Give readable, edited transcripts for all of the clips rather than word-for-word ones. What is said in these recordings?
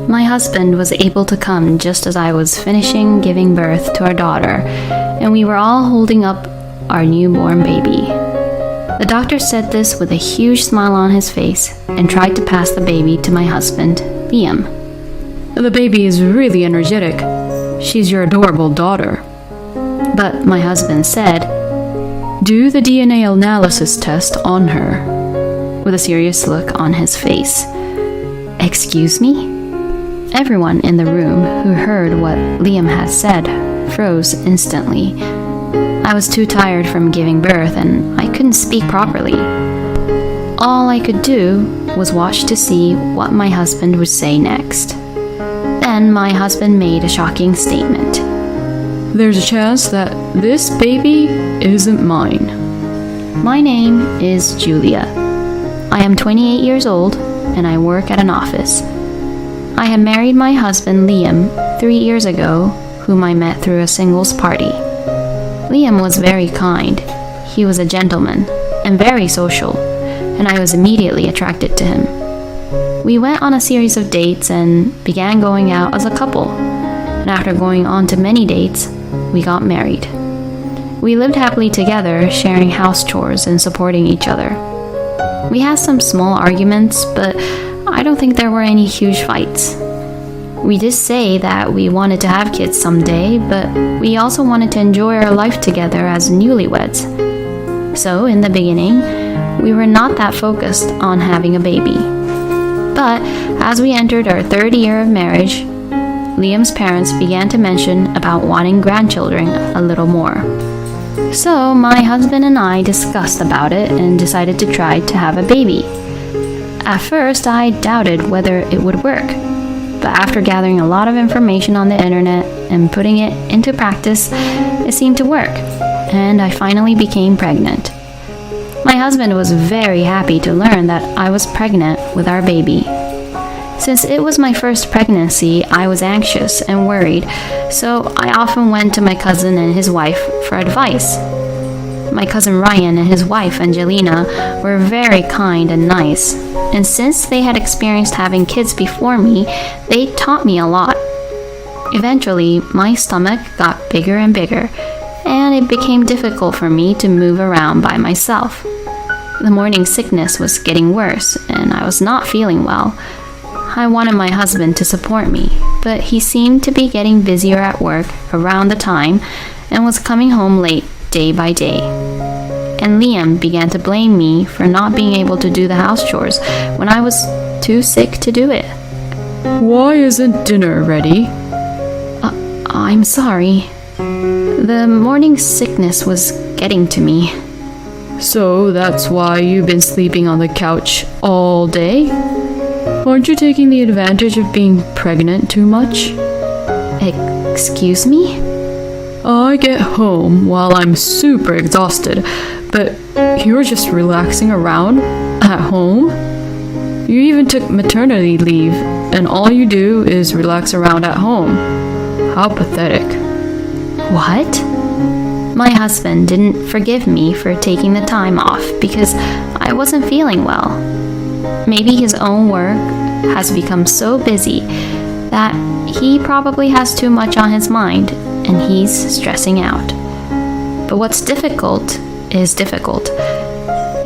My husband was able to come just as I was finishing giving birth to our daughter, and we were all holding up our newborn baby. The doctor said this with a huge smile on his face and tried to pass the baby to my husband, Liam. The baby is really energetic. She's your adorable daughter. But my husband said, Do the DNA analysis test on her, with a serious look on his face. Excuse me? Everyone in the room who heard what Liam had said froze instantly. I was too tired from giving birth and I couldn't speak properly. All I could do was watch to see what my husband would say next. Then my husband made a shocking statement. There's a chance that this baby isn't mine. My name is Julia. I am 28 years old and I work at an office. I had married my husband Liam 3 years ago, whom I met through a singles party. Liam was very kind. He was a gentleman and very social, and I was immediately attracted to him. We went on a series of dates and began going out as a couple, and after going on to many dates, we got married. We lived happily together, sharing house chores and supporting each other. We had some small arguments, but I don't think there were any huge fights. We did say that we wanted to have kids someday, but we also wanted to enjoy our life together as newlyweds. So, in the beginning, we were not that focused on having a baby. But as we entered our 3rd year of marriage, Liam's parents began to mention about wanting grandchildren a little more. So, my husband and I discussed about it and decided to try to have a baby. At first, I doubted whether it would work. But after gathering a lot of information on the internet and putting it into practice, it seemed to work, and I finally became pregnant. My husband was very happy to learn that I was pregnant with our baby. Since it was my first pregnancy, I was anxious and worried, so I often went to my cousin and his wife for advice. My cousin Ryan and his wife Angelina were very kind and nice, and since they had experienced having kids before me, they taught me a lot. Eventually, my stomach got bigger and bigger, and it became difficult for me to move around by myself. The morning sickness was getting worse, and I was not feeling well. I wanted my husband to support me, but he seemed to be getting busier at work around the time and was coming home late day by day. And Liam began to blame me for not being able to do the house chores when I was too sick to do it. Why isn't dinner ready? I'm sorry. The morning sickness was getting to me. So that's why you've been sleeping on the couch all day? Aren't you taking the advantage of being pregnant too much? Excuse me? I get home while I'm super exhausted, but you're just relaxing around at home? You even took maternity leave, and all you do is relax around at home. How pathetic. What? My husband didn't forgive me for taking the time off because I wasn't feeling well. Maybe his own work has become so busy that he probably has too much on his mind and he's stressing out. But what's difficult is difficult.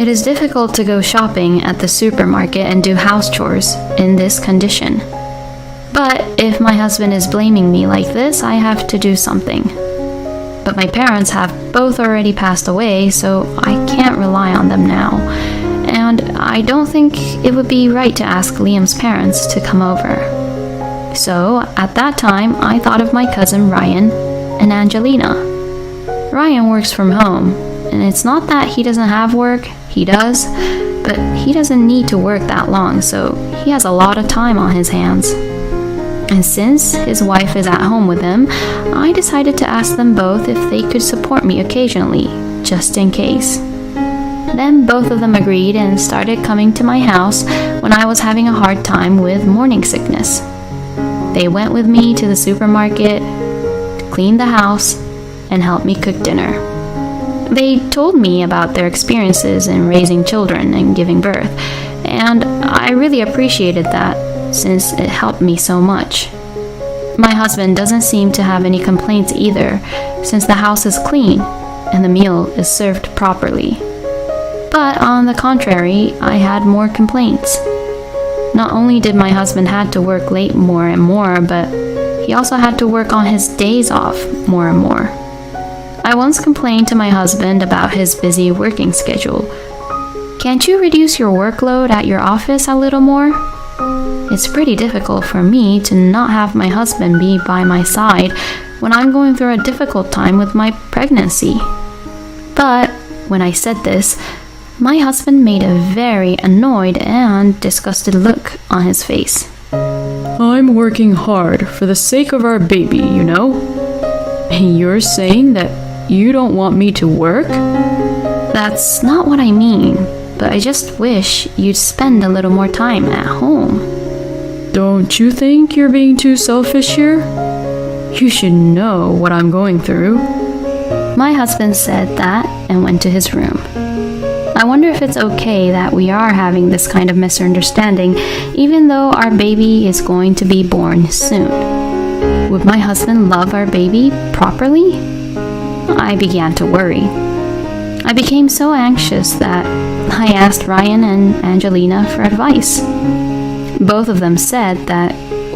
It is difficult to go shopping at the supermarket and do house chores in this condition. But if my husband is blaming me like this, I have to do something. But my parents have both already passed away, so I can't rely on them now. And I don't think it would be right to ask Liam's parents to come over. So, at that time, I thought of my cousin Ryan and Angelina. Ryan works from home, and it's not that he doesn't have work, he does, but he doesn't need to work that long, so he has a lot of time on his hands. And since his wife is at home with him, I decided to ask them both if they could support me occasionally, just in case. Then both of them agreed and started coming to my house when I was having a hard time with morning sickness. They went with me to the supermarket, cleaned the house, and helped me cook dinner. They told me about their experiences in raising children and giving birth, and I really appreciated that. since it helped me so much. My husband doesn't seem to have any complaints either, since the house is clean and the meal is served properly. But on the contrary, I had more complaints. Not only did my husband had to work late more and more, but he also had to work on his days off more and more. I once complained to my husband about his busy working schedule. Can't you reduce your workload at your office a little more? It's pretty difficult for me to not have my husband be by my side when I'm going through a difficult time with my pregnancy. But when I said this, my husband made a very annoyed and disgusted look on his face. I'm working hard for the sake of our baby, you know? And you're saying that you don't want me to work? That's not what I mean, but I just wish you'd spend a little more time at home. Don't you think you're being too selfish here? You should know what I'm going through. My husband said that and went to his room. I wonder if it's okay that we are having this kind of misunderstanding, even though our baby is going to be born soon. Would my husband love our baby properly? I began to worry. I became so anxious that I asked Ryan and Angelina for advice. Both of them said that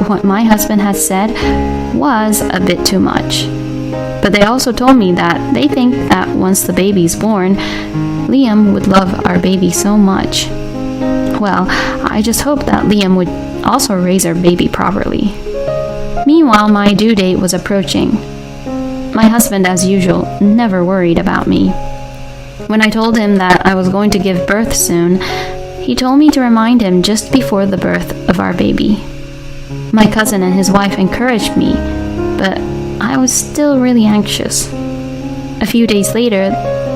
what my husband had said was a bit too much. But they also told me that they think that once the baby's born, Liam would love our baby so much. Well, I just hope that Liam would also raise our baby properly. Meanwhile, my due date was approaching. My husband, as usual, never worried about me. When I told him that I was going to give birth soon, he told me to remind him just before the birth of our baby. My cousin and his wife encouraged me, but I was still really anxious. A few days later,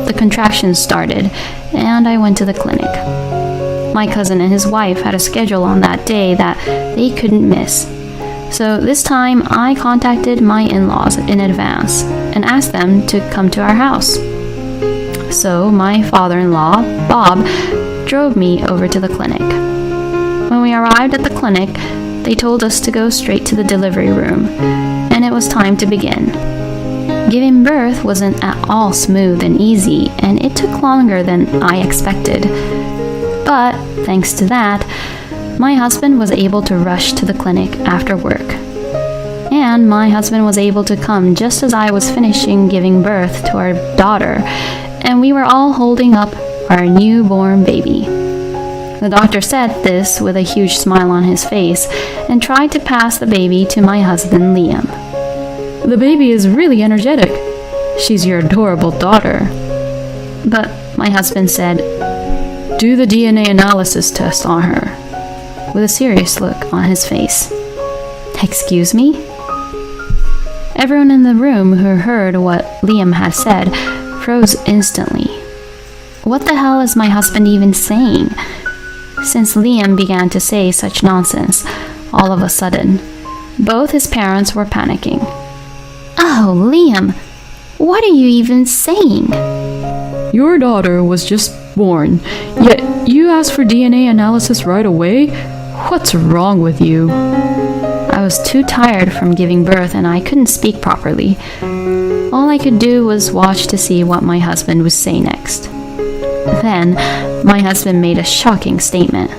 the contractions started, and I went to the clinic. My cousin and his wife had a schedule on that day that they couldn't miss. So this time, I contacted my in-laws in advance and asked them to come to our house. So my father-in-law, Bob, drove me over to the clinic. When we arrived at the clinic, they told us to go straight to the delivery room, and it was time to begin. Giving birth wasn't at all smooth and easy, and it took longer than I expected. But thanks to that, my husband was able to rush to the clinic after work. And my husband was able to come just as I was finishing giving birth to our daughter, and we were all holding up our newborn baby. The doctor said this with a huge smile on his face and tried to pass the baby to my husband, Liam. The baby is really energetic. She's your adorable daughter. But my husband said, Do the DNA analysis test on her. With a serious look on his face. Excuse me? Everyone in the room who heard what Liam had said froze instantly. What the hell is my husband even saying? Since Liam began to say such nonsense, all of a sudden, both his parents were panicking. Oh, Liam, what are you even saying? Your daughter was just born, yet you asked for DNA analysis right away? What's wrong with you? I was too tired from giving birth and I couldn't speak properly. All I could do was watch to see what my husband would say next. Then, my husband made a shocking statement.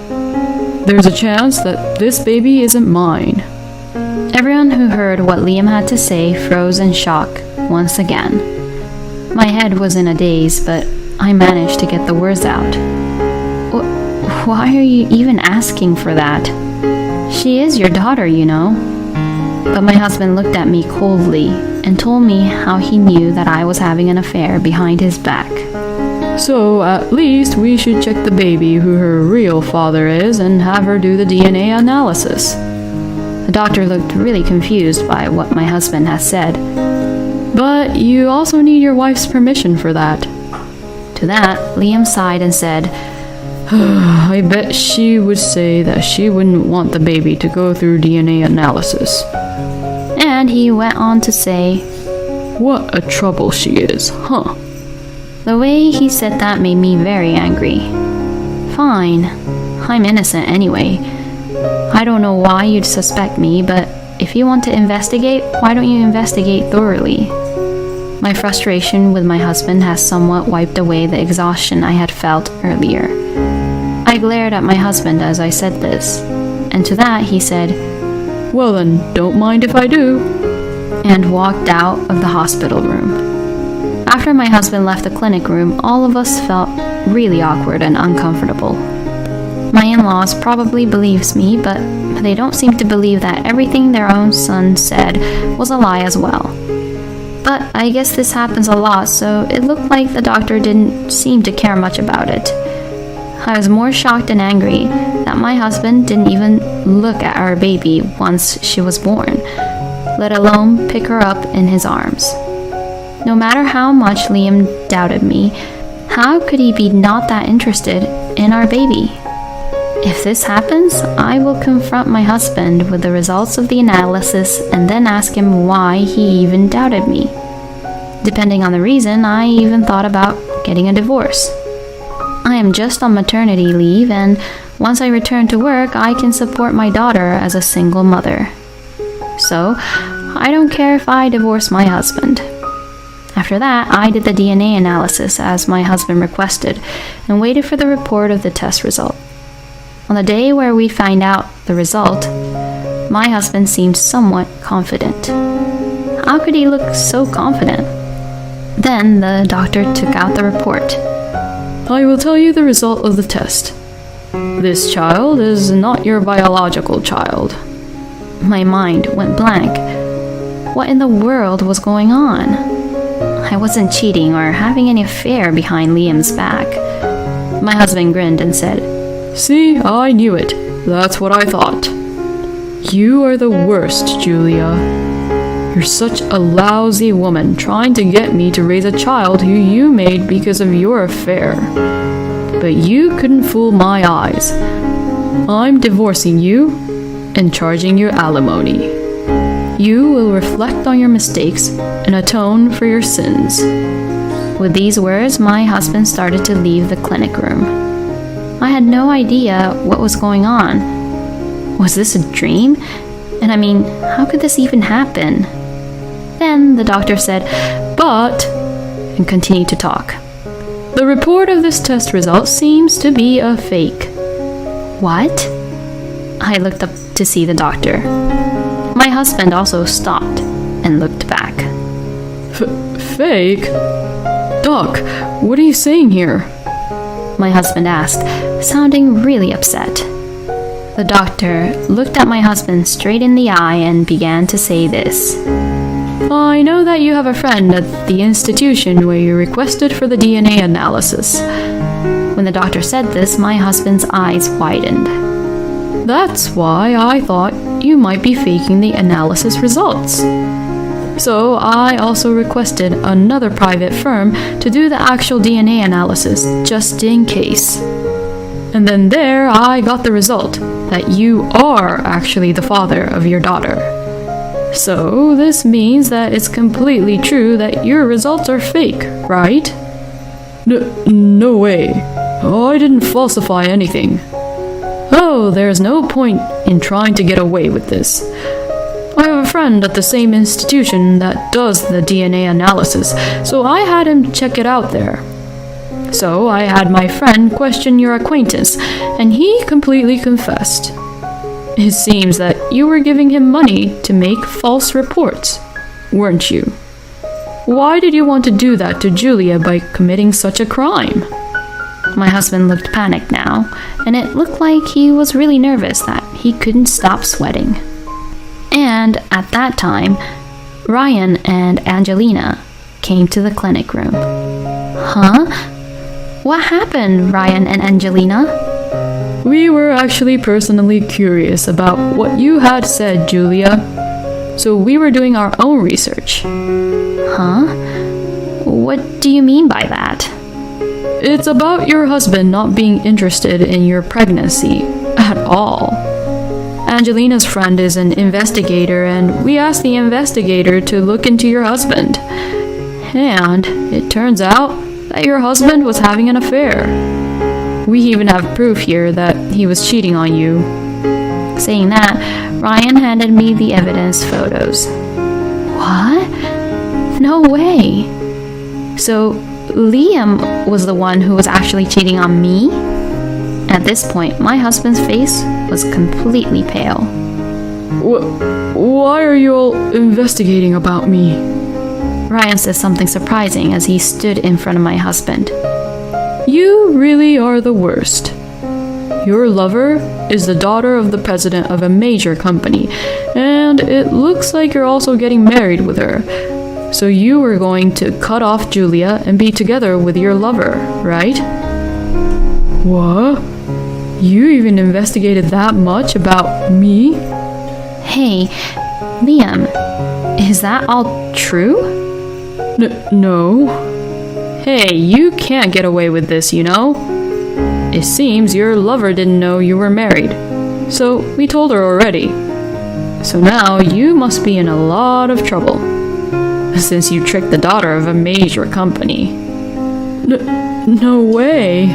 There's a chance that this baby isn't mine. Everyone who heard what Liam had to say froze in shock once again. My head was in a daze, but I managed to get the words out. Why are you even asking for that? She is your daughter, you know. But my husband looked at me coldly and told me how he knew that I was having an affair behind his back. So at least we should check the baby who her real father is and have her do the DNA analysis. The doctor looked really confused by what my husband had said. But you also need your wife's permission for that. To that, Liam sighed and said, I bet she would say that she wouldn't want the baby to go through DNA analysis. And he went on to say, What a trouble she is, huh? The way he said that made me very angry. Fine, I'm innocent anyway. I don't know why you'd suspect me, but if you want to investigate, why don't you investigate thoroughly? My frustration with my husband has somewhat wiped away the exhaustion I had felt earlier. I glared at my husband as I said this, and to that he said, "Well then, don't mind if I do," and walked out of the hospital room. After my husband left the clinic room, all of us felt really awkward and uncomfortable. My in-laws probably believes me, but they don't seem to believe that everything their own son said was a lie as well. But I guess this happens a lot, so it looked like the doctor didn't seem to care much about it. I was more shocked and angry that my husband didn't even look at our baby once she was born, let alone pick her up in his arms. No matter how much Liam doubted me, how could he be not that interested in our baby? If this happens, I will confront my husband with the results of the analysis and then ask him why he even doubted me. Depending on the reason, I even thought about getting a divorce. I am just on maternity leave, and once I return to work, I can support my daughter as a single mother. So, I don't care if I divorce my husband. After that, I did the DNA analysis as my husband requested and waited for the report of the test result. On the day where we find out the result, my husband seemed somewhat confident. How could he look so confident? Then the doctor took out the report. "I will tell you the result of the test. This child is not your biological child." My mind went blank. What in the world was going on? I wasn't cheating or having any affair behind Liam's back. My husband grinned and said, "See, I knew it. That's what I thought. You are the worst, Julia. You're such a lousy woman trying to get me to raise a child who you made because of your affair. But you couldn't fool my eyes. I'm divorcing you and charging you alimony. You will reflect on your mistakes and atone for your sins." With these words, my husband started to leave the clinic room. I had no idea what was going on. Was this a dream? And I mean, how could this even happen? Then the doctor said, "But," and continued to talk. "The report of this test result seems to be a fake." What? I looked up to see the doctor. My husband also stopped and looked back. Fake? Doc, what are you saying here?" My husband asked, sounding really upset. The doctor looked at my husband straight in the eye and began to say this. "I know that you have a friend at the institution where you requested for the DNA analysis." When the doctor said this, my husband's eyes widened. "That's why I thought you might be faking the analysis results. So I also requested another private firm to do the actual DNA analysis, just in case. And then there I got the result that you are actually the father of your daughter. So this means that it's completely true that your results are fake, right?" No way. I didn't falsify anything." "Oh, there's no point in trying to get away with this. I have a friend at the same institution that does the DNA analysis, so I had him check it out there. So I had my friend question your acquaintance, and he completely confessed. It seems that you were giving him money to make false reports, weren't you? Why did you want to do that to Julia by committing such a crime?" My husband looked panicked now, and it looked like he was really nervous that he couldn't stop sweating. And at that time, Ryan and Angelina came to the clinic room. "Huh? What happened, Ryan and Angelina?" "We were actually personally curious about what you had said, Julia. So we were doing our own research." "Huh? What do you mean by that?" "It's about your husband not being interested in your pregnancy at all. Angelina's friend is an investigator, and we asked the investigator to look into your husband. And it turns out that your husband was having an affair. We even have proof here that he was cheating on you. Saying that, Ryan handed me the evidence photos. What? No way. So, Liam was the one who was actually cheating on me? At this point, my husband's face was completely pale. Why are you all investigating about me? Ryan said something surprising as he stood in front of my husband. You really are the worst. Your lover is the daughter of the president of a major company, and it looks like you're also getting married with her. So you were going to cut off Julia and be together with your lover, right? What? You even investigated that much about me? Hey, Liam, is that all true? No. Hey, you can't get away with this, you know? It seems your lover didn't know you were married, so we told her already. So now you must be in a lot of trouble, since you tricked the daughter of a major company. No way.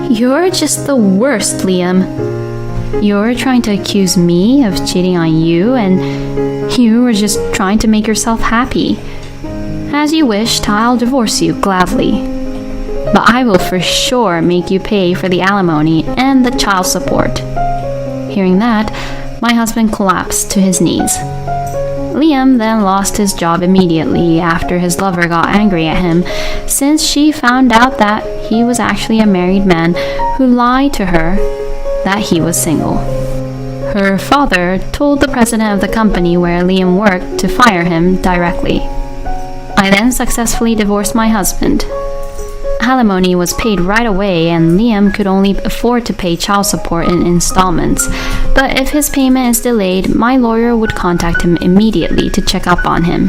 You're just the worst, Liam. You're trying to accuse me of cheating on you, and you were just trying to make yourself happy. As you wished, I'll divorce you gladly. But I will for sure make you pay for the alimony and the child support. Hearing that, my husband collapsed to his knees. Liam then lost his job immediately after his lover got angry at him, since she found out that he was actually a married man who lied to her that he was single. Her father told the president of the company where Liam worked to fire him directly. I then successfully divorced my husband. Alimony was paid right away, and Liam could only afford to pay child support in installments. But if his payment is delayed, my lawyer would contact him immediately to check up on him.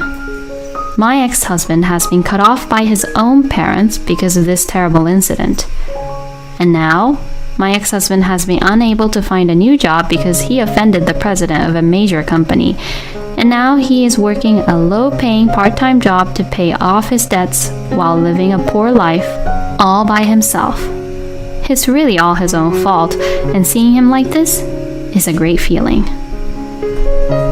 My ex-husband has been cut off by his own parents because of this terrible incident. And now, my ex-husband has been unable to find a new job because he offended the president of a major company. And now he is working a low-paying part-time job to pay off his debts while living a poor life all by himself. It's really all his own fault, and seeing him like this is a great feeling.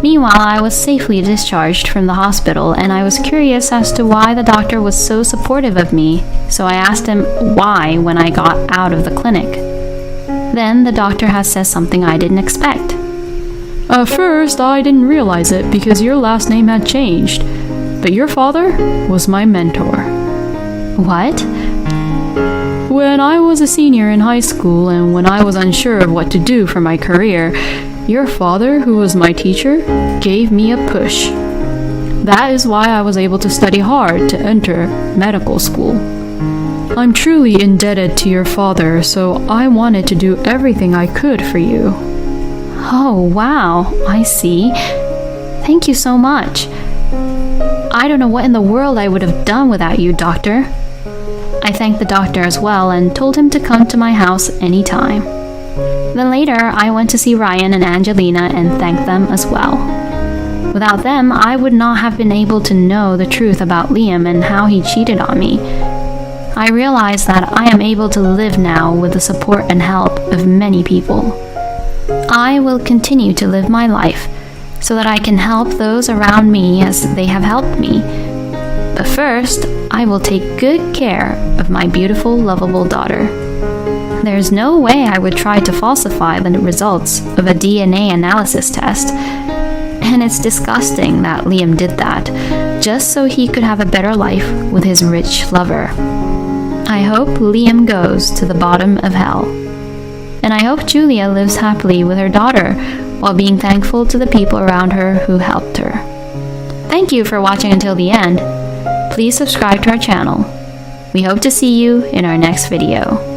Meanwhile, I was safely discharged from the hospital, and I was curious as to why the doctor was so supportive of me, so I asked him why when I got out of the clinic. Then the doctor has said something I didn't expect. At first, I didn't realize it because your last name had changed, but your father was my mentor. What? When I was a senior in high school and when I was unsure of what to do for my career, your father, who was my teacher, gave me a push. That is why I was able to study hard to enter medical school. I'm truly indebted to your father, so I wanted to do everything I could for you. Oh, wow, I see. Thank you so much. I don't know what in the world I would have done without you, doctor. I thanked the doctor as well and told him to come to my house anytime. Then later, I went to see Ryan and Angelina and thanked them as well. Without them, I would not have been able to know the truth about Liam and how he cheated on me. I realized that I am able to live now with the support and help of many people. I will continue to live my life so that I can help those around me as they have helped me. But first, I will take good care of my beautiful, lovable daughter. There's no way I would try to falsify the results of a DNA analysis test. And it's disgusting that Liam did that, just so he could have a better life with his rich lover. I hope Liam goes to the bottom of hell. And I hope Julia lives happily with her daughter while being thankful to the people around her who helped her. Thank you for watching until the end. Please subscribe to our channel. We hope to see you in our next video.